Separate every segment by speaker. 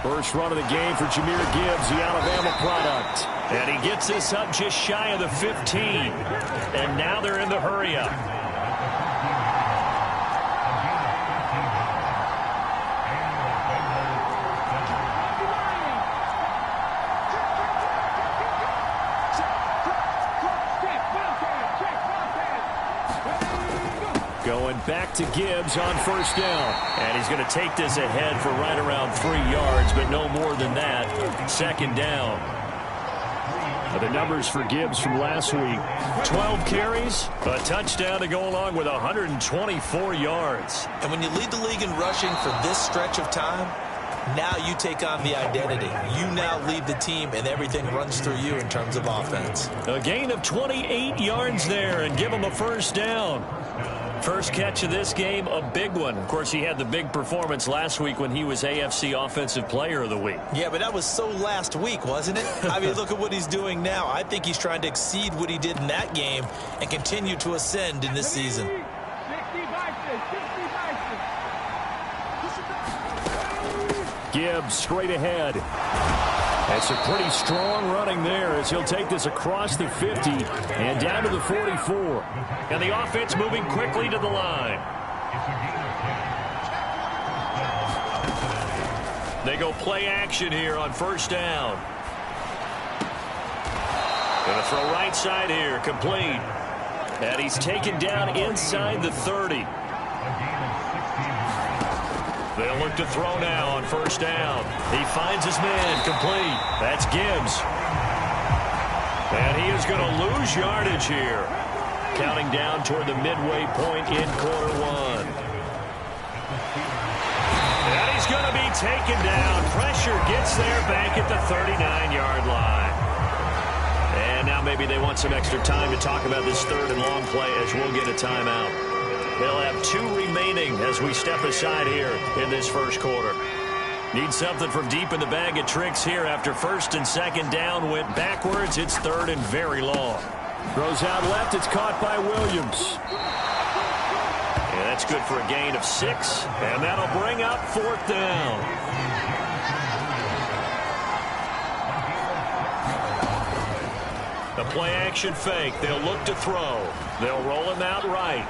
Speaker 1: First run of the game for Jahmyr Gibbs, the Alabama product. And he gets this up just shy of the 15. And now they're in the hurry-up. Going back to Gibbs on first down. And he's going to take this ahead for right around 3 yards, but no more than that. Second down. The numbers for Gibbs from last week. 12 carries, a touchdown to go along with 124 yards.
Speaker 2: And when you lead the league in rushing for this stretch of time, now you take on the identity. You now lead the team, and everything runs through you in terms of offense.
Speaker 1: A gain of 28 yards there, and give him a first down. First catch of this game, a big one. Of course, he had the big performance last week when he was AFC Offensive Player of the Week.
Speaker 2: Yeah, but that was so last week, wasn't it? I mean, look at what he's doing now. I think he's trying to exceed what he did in that game and continue to ascend in this season.
Speaker 1: Gibbs straight ahead. That's a pretty strong running there as he'll take this across the 50 and down to the 44. And the offense moving quickly to the line. They go play action here on first down. Going to throw right side here, complete. And he's taken down inside the 30. They'll look to throw now on first down. He finds his man, complete. That's Gibbs. And he is going to lose yardage here. Counting down toward the midway point in quarter one. And he's going to be taken down. Pressure gets there back at the 39-yard line. And now maybe they want some extra time to talk about this third and long play as we'll get a timeout. They'll have 2 remaining as we step aside here in this first quarter. Need something from deep in the bag of tricks here after first and second down went backwards. It's third and very long. Throws out left. It's caught by Williams. Yeah, that's good for a gain of 6. And that'll bring up fourth down. The play action fake. They'll look to throw. They'll roll him out right.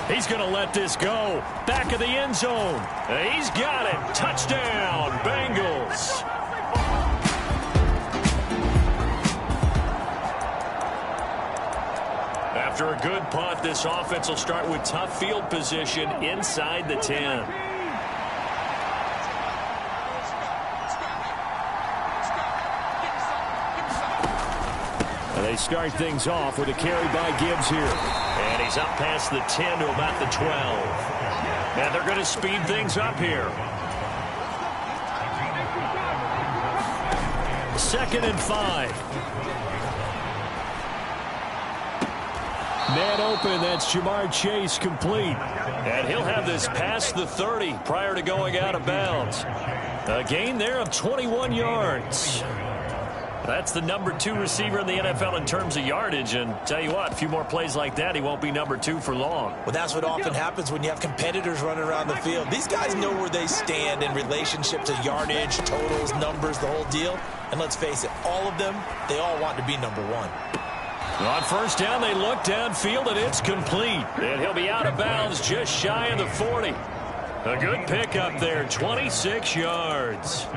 Speaker 1: He's going to let this go. Back of the end zone. He's got it. Touchdown, Bengals. After a good punt, this offense will start with tough field position inside the 10. They start things off with a carry by Gibbs here. And he's up past the 10 to about the 12. And they're going to speed things up here. 2nd and 5. Man open, that's Ja'Marr Chase, complete. And he'll have this past the 30 prior to going out of bounds. A gain there of 21 yards. That's the number 2 receiver in the NFL in terms of yardage. And tell you what, a few more plays like that, he won't be number 2 for long.
Speaker 2: Well, that's what often happens when you have competitors running around the field. These guys know where they stand in relationship to yardage, totals, numbers, the whole deal. And let's face it, all of them, they all want to be number 1.
Speaker 1: On first down, they look downfield, and it's complete. And he'll be out of bounds just shy of the 40. A good pickup there, 26 yards.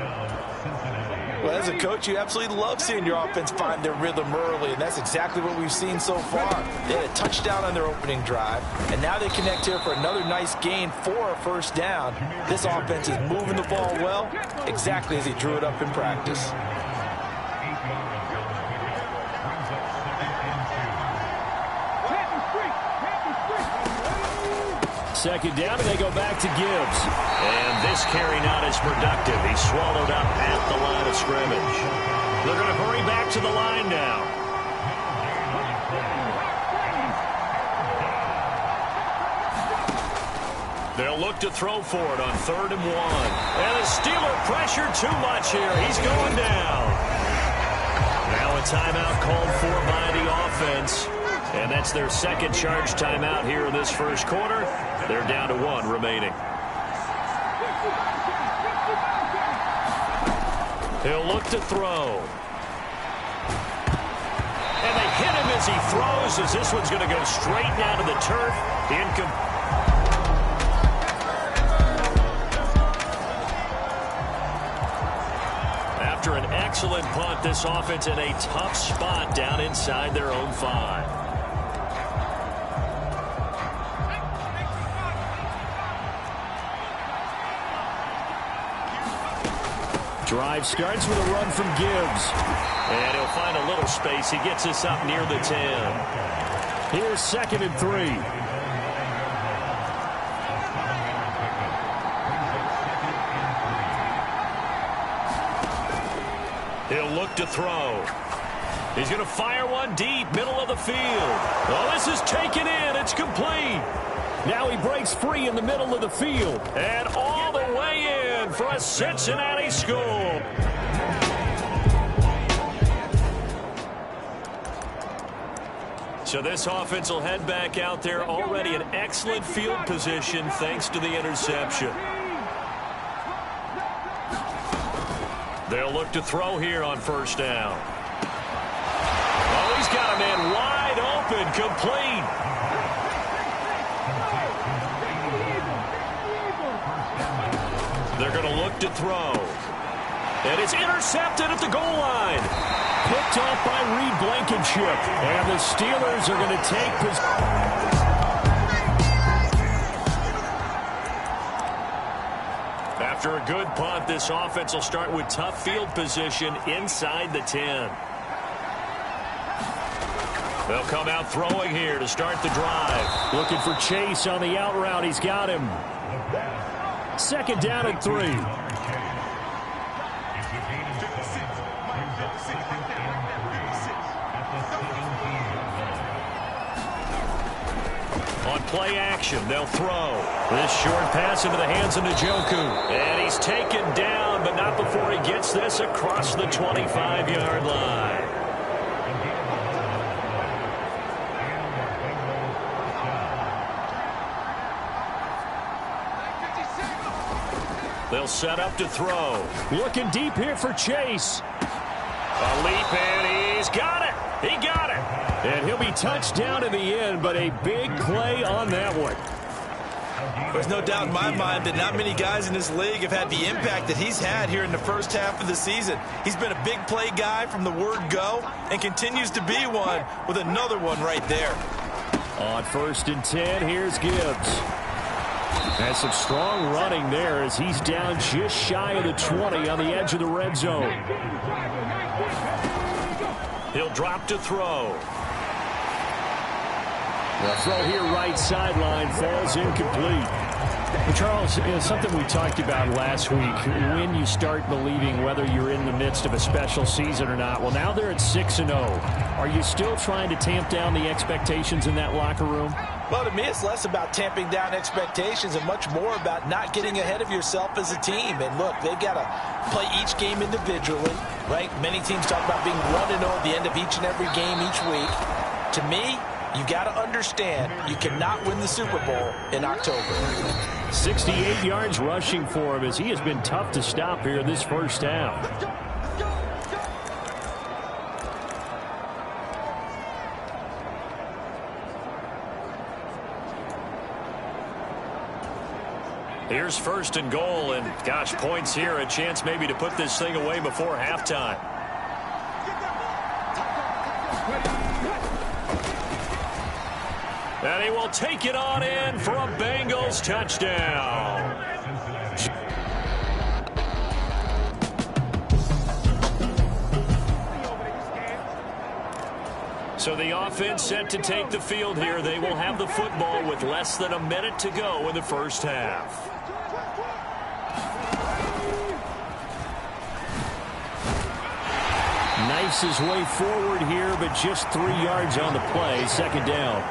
Speaker 2: Well, as a coach, you absolutely love seeing your offense find their rhythm early, and that's exactly what we've seen so far. They had a touchdown on their opening drive, and now they connect here for another nice gain for a first down. This offense is moving the ball well, exactly as he drew it up in practice.
Speaker 1: Second down, and they go back to Gibbs. And this carry not as productive. He's swallowed up at the line of scrimmage. They're going to hurry back to the line now. They'll look to throw for it on 3rd and 1. And the Steeler pressure too much here. He's going down. Now a timeout called for by the offense. And that's their second charge timeout here in this first quarter. They're down to 1 remaining. He'll look to throw. And they hit him as he throws, as this one's going to go straight down to the turf. After an excellent punt, this offense in a tough spot down inside their own 5. Drive starts with a run from Gibbs. And he'll find a little space. He gets us up near the 10. Here's 2nd and 3. He'll look to throw. He's going to fire one deep, middle of the field. Oh, this is taken in. It's complete. Now he breaks free in the middle of the field. And all the way in for a Cincinnati score. So this offense will head back out there, already in excellent field position thanks to the interception. They'll look to throw here on 1st down. Oh, he's got a man wide open, complete. They're going to look to throw. And it's intercepted at the goal line. Picked off by Reed Blankenship. And the Steelers are going to take possession. After a good punt, this offense will start with tough field position inside the 10. They'll come out throwing here to start the drive. Looking for Chase on the out route. He's got him. 2nd down and 3. On play action, they'll throw. This short pass into the hands of Njoku. And he's taken down, but not before he gets this across the 25-yard line. They'll set up to throw. Looking deep here for Chase. A leap, and he's got it. He got it. And he'll be touched down in the end, but a big play on that one.
Speaker 2: There's no doubt in my mind that not many guys in this league have had the impact that he's had here in the first half of the season. He's been a big play guy from the word go and continues to be one with another one right there.
Speaker 1: On 1st and 10, here's Gibbs. Has some strong running there as he's down just shy of the 20 on the edge of the red zone. He'll drop to throw. The throw here right sideline falls incomplete.
Speaker 3: Well, Charles, something we talked about last week, when you start believing whether you're in the midst of a special season or not. Well, now they're at 6-0. Are you still trying to tamp down the expectations in that locker room?
Speaker 2: Well, to me, it's less about tamping down expectations and much more about not getting ahead of yourself as a team. And look, they've got to play each game individually, right? Many teams talk about being 1-0 at the end of each and every game each week. To me, you've got to understand you cannot win the Super Bowl in October.
Speaker 3: 68 yards rushing for him as he has been tough to stop here this first half.
Speaker 1: Here's 1st and goal, and gosh, points here, a chance maybe to put this thing away before halftime. And he will take it on in for a Bengals touchdown. So the offense set to take the field here. They will have the football with less than a minute to go in the first half.
Speaker 3: Knifes his way forward here, but just 3 yards on the play. 2nd down.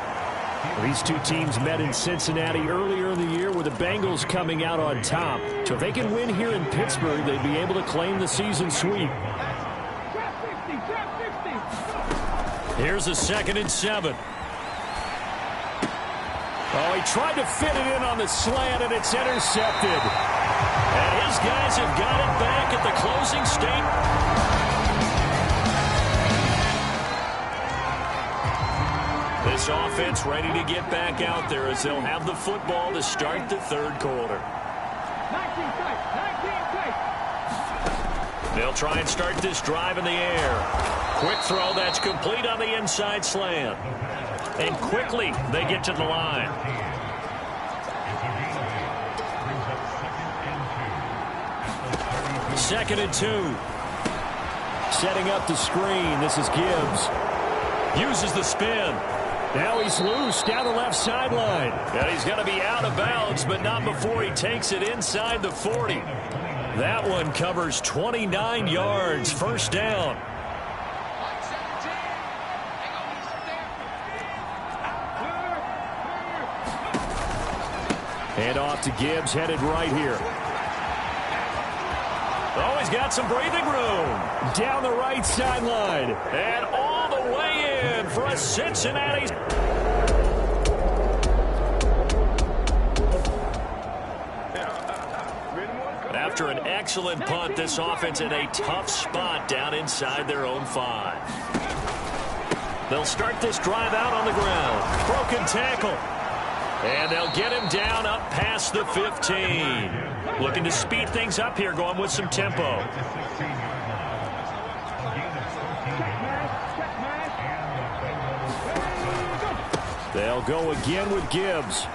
Speaker 3: These two teams met in Cincinnati earlier in the year with the Bengals coming out on top. So if they can win here in Pittsburgh, they'd be able to claim the season sweep.
Speaker 1: Here's a 2nd and 7.
Speaker 3: Oh, he tried to fit it in on the slant, and it's intercepted.
Speaker 1: And his guys have got it back at the closing state. This offense ready to get back out there as they'll have the football to start the third quarter. They'll try and start this drive in the air. Quick throw that's complete on the inside slant. And quickly they get to the line. Second and 2.
Speaker 3: Setting up the screen. This is Gibbs.
Speaker 1: Uses the spin.
Speaker 3: Now he's loose down the left sideline.
Speaker 1: And he's going to be out of bounds, but not before he takes it inside the 40. That one covers 29 yards. First down.
Speaker 3: Hand off to Gibbs, headed right here.
Speaker 1: Oh, he's got some breathing room.
Speaker 3: Down the right sideline.
Speaker 1: And all the way in for a Cincinnati. After an excellent punt, this offense in a tough spot down inside their own 5. They'll start this drive out on the ground. Broken tackle. And they'll get him down up past the 15. Looking to speed things up here, going with some tempo.
Speaker 3: They'll go again with Gibbs.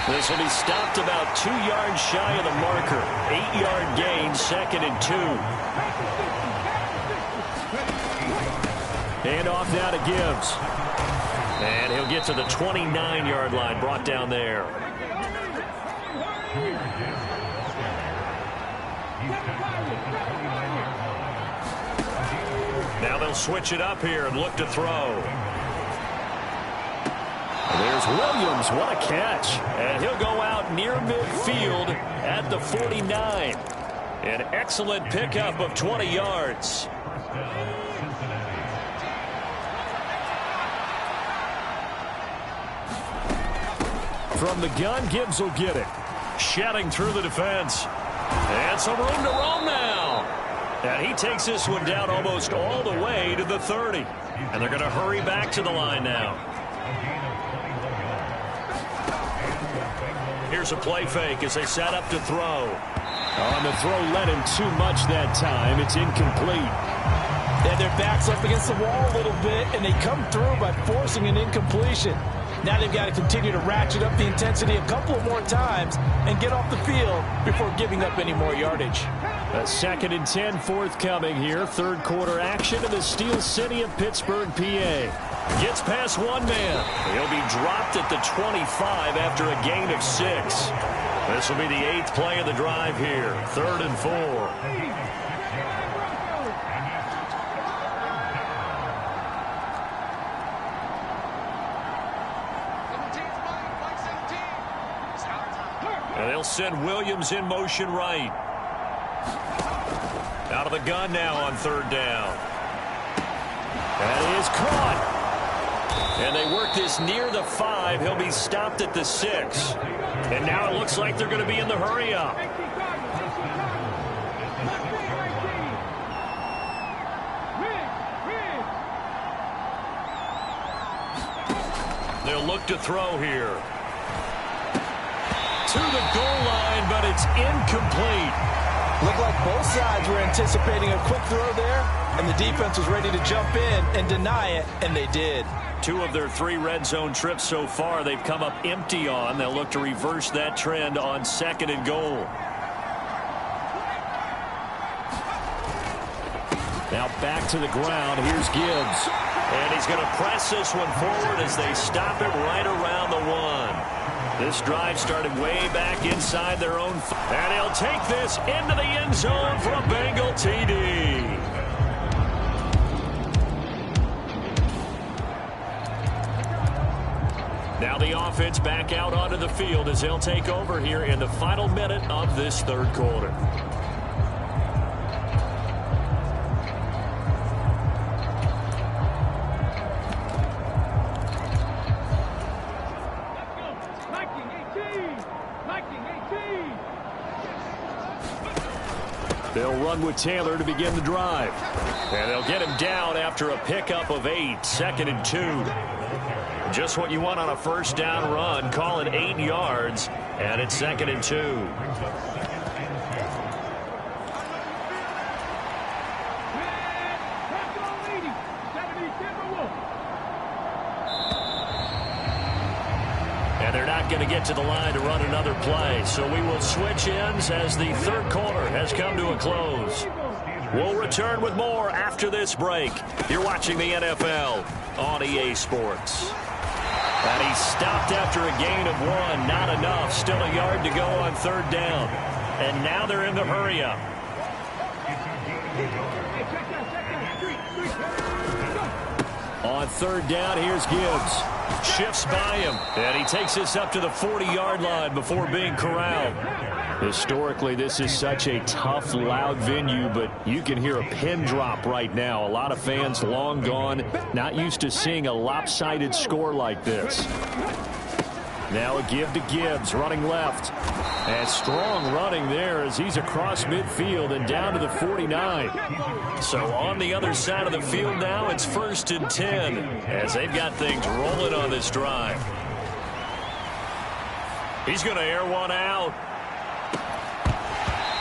Speaker 1: This will be stopped about 2 yards shy of the marker. 8-yard gain, second and 2.
Speaker 3: Hand off now to Gibbs.
Speaker 1: And he'll get to the 29-yard line, brought down there. Now they'll switch it up here and look to throw.
Speaker 3: There's Williams. What a catch.
Speaker 1: And he'll go out near midfield at the 49. An excellent pickup of 20 yards.
Speaker 3: From the gun, Gibbs will get it.
Speaker 1: Shedding through the defense. And some room to roam now. And he takes this one down almost all the way to the 30. And they're going to hurry back to the line now. Here's a play fake as they set up to throw.
Speaker 3: On the throw, led him too much that time. It's incomplete.
Speaker 2: And their back's up against the wall a little bit, and they come through by forcing an incompletion. Now they've got to continue to ratchet up the intensity a couple more times and get off the field before giving up any more yardage.
Speaker 3: A 2nd and 10 forthcoming here. Third quarter action in the Steel City of Pittsburgh, PA.
Speaker 1: Gets past one man. He'll be dropped at the 25 after a gain of 6. This will be the 8th play of the drive here. 3rd and 4. And they'll send Williams in motion right. Out of the gun now on 3rd down.
Speaker 3: That is caught.
Speaker 1: And they work this near the 5. He'll be stopped at the 6. And now it looks like they're going to be in the hurry up. They'll look to throw here. To the goal line, but it's incomplete.
Speaker 2: Looked like both sides were anticipating a quick throw there, and the defense was ready to jump in and deny it, and they did.
Speaker 1: 2 of their 3 red zone trips so far they've come up empty on. They'll look to reverse that trend on 2nd and goal.
Speaker 3: Now back to the ground. Here's Gibbs.
Speaker 1: And he's going to press this one forward as they stop it right around the 1. This drive started way back inside their own. And he'll take this into the end zone for a Bengal TD. Now the offense back out onto the field as they'll take over here in the final minute of this 3rd quarter.
Speaker 3: They'll run with Taylor to begin the drive. And they'll get him down after a pickup of 8, 2nd and 2. Just what you want on a first down run. Call it 8 yards, and it's 2nd and 2. And they're not going to get to the line to run another play. So we will switch ends as the third quarter has come to a close. We'll return with more after this break. You're watching the NFL on EA Sports. And he stopped after a gain of 1. Not enough. Still a yard to go on third down. And now they're in the hurry-up. On third down, here's Gibbs. Shifts by him, and he takes this up to the 40-yard line before being corralled. Historically, this is such a tough, loud venue, but you can hear a pin drop right now. A lot of fans long gone, not used to seeing a lopsided score like this. Now a give to Gibbs, running left. And strong running there as he's across midfield and down to the 49. So on the other side of the field now, it's 1st and 10 as they've got things rolling on this drive. He's going to air one out.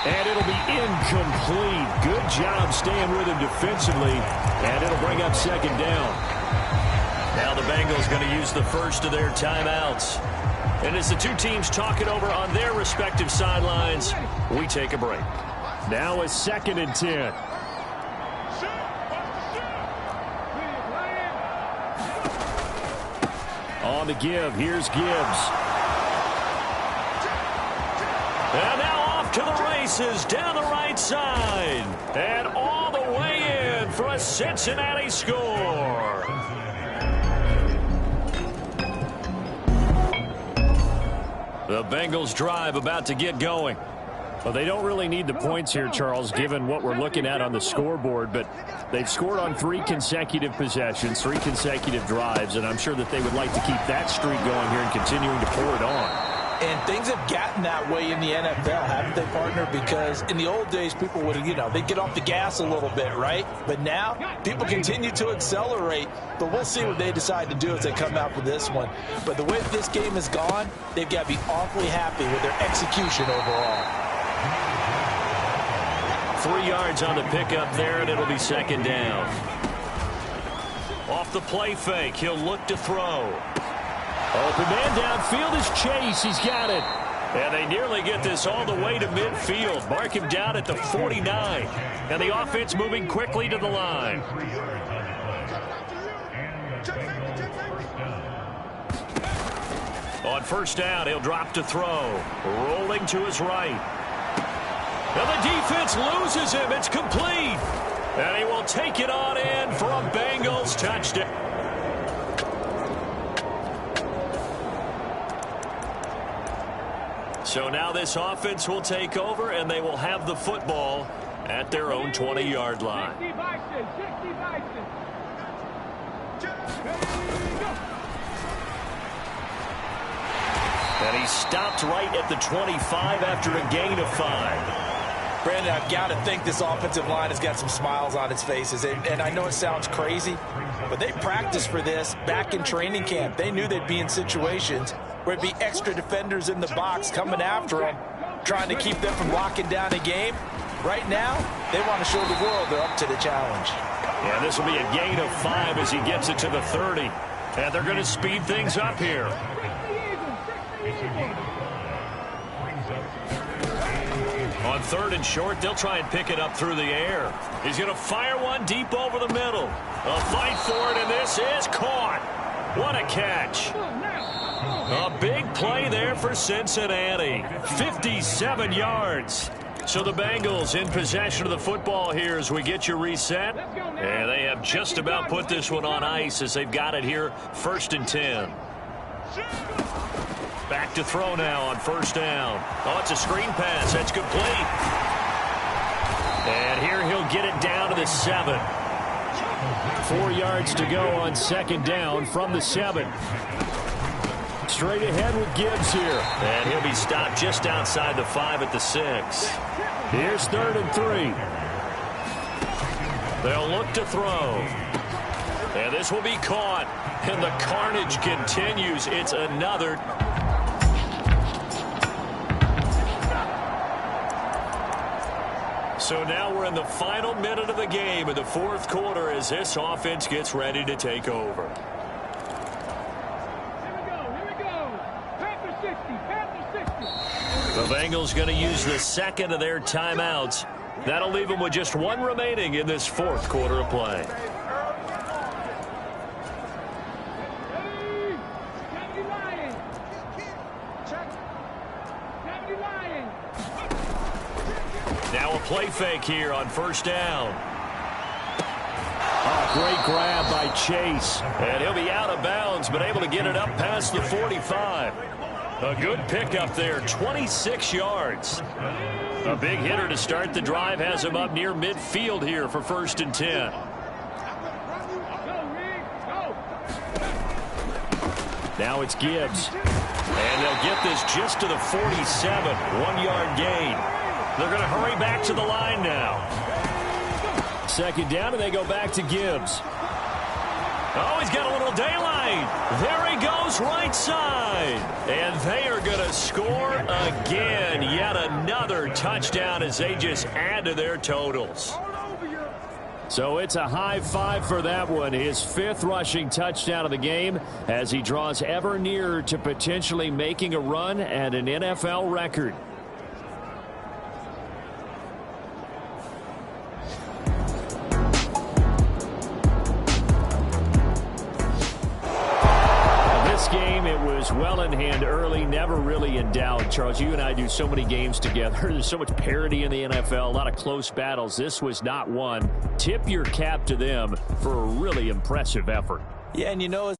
Speaker 3: And it'll be incomplete. Good job staying with him defensively. And it'll bring up 2nd down. Now the Bengals going to use the first of their timeouts. And as the two teams talk it over on their respective sidelines, we take a break. Now it's 2nd and 10. On the give, here's Gibbs. And now off to the races down the right side. And all the way in for a Cincinnati score. The Bengals drive about to get going. Well, they don't really need the points here, Charles, given what we're looking at on the scoreboard, but they've scored on 3 consecutive possessions, 3 consecutive drives, and I'm sure that they would like to keep that streak going here and continuing to pour it on.
Speaker 2: And things have gotten that way in the NFL, haven't they, partner? Because in the old days, people would, they'd get off the gas a little bit, right? But now, people continue to accelerate. But we'll see what they decide to do as they come out for this one. But the way this game has gone, they've got to be awfully happy with their execution overall.
Speaker 3: 3 yards on the pickup there, and it'll be 2nd down. Off the play fake, he'll look to throw. Open man downfield is Chase. He's got it. And they nearly get this all the way to midfield. Mark him down at the 49. And the offense moving quickly to the line. On first down, he'll drop to throw. Rolling to his right. And the defense loses him. It's complete. And he will take it on in for a Bengals touchdown. So now this offense will take over, and they will have the football at their own 20-yard line. And he stopped right at the 25 after a gain of 5.
Speaker 2: Brandon, I've got to think this offensive line has got some smiles on its faces. And I know it sounds crazy, but they practiced for this back in training camp. They knew they'd be in situations where it'd be extra defenders in the box coming after them, trying to keep them from locking down a game. Right now, they want to show the world they're up to the challenge.
Speaker 3: Yeah, this will be a gain of 5 as he gets it to the 30. And they're going to speed things up here. On 3rd and short, they'll try and pick it up through the air. He's going to fire one deep over the middle. A fight for it, and this is caught. What a catch. A big play there for Cincinnati. 57 yards. So the Bengals in possession of the football here as we get you reset. And they have just about put this one on ice as they've got it here. 1st and 10. Back to throw now on first down. Oh, it's a screen pass. That's complete. And here he'll get it down to the 7. 4 yards to go on 2nd down from the 7. Straight ahead with Gibbs here.
Speaker 1: And he'll be stopped just outside the 5 at the 6.
Speaker 3: Here's 3rd and 3.
Speaker 1: They'll look to throw. And this will be caught. And the carnage continues. It's another. So now we're in the final minute of the game in the 4th quarter as this offense gets ready to take over. The Bengals going to use the second of their timeouts. That'll leave them with just 1 remaining in this 4th quarter of play. Now a play fake here on 1st down.
Speaker 3: Oh, great grab by Chase.
Speaker 1: And he'll be out of bounds, but able to get it up past the 45. A good pickup there, 26 yards. A big hitter to start the drive has him up near midfield here for 1st and 10.
Speaker 3: Now it's Gibbs.
Speaker 1: And they'll get this just to the 47, 1-yard gain. They're going to hurry back to the line now.
Speaker 3: 2nd down, and they go back to Gibbs.
Speaker 1: Oh, he's got a little daylight. There he goes, right side. And they are going to score again. Yet another touchdown as they just add to their totals.
Speaker 3: So it's a high 5 for that one. His 5th rushing touchdown of the game as he draws ever nearer to potentially making a run at an NFL record. Game, it was well in hand early, never really in doubt. Charles, you and I do so many games together. There's so much parity in the NFL, a lot of close battles. This was not one. Tip your cap to them for a really impressive effort.
Speaker 2: Yeah, and you know,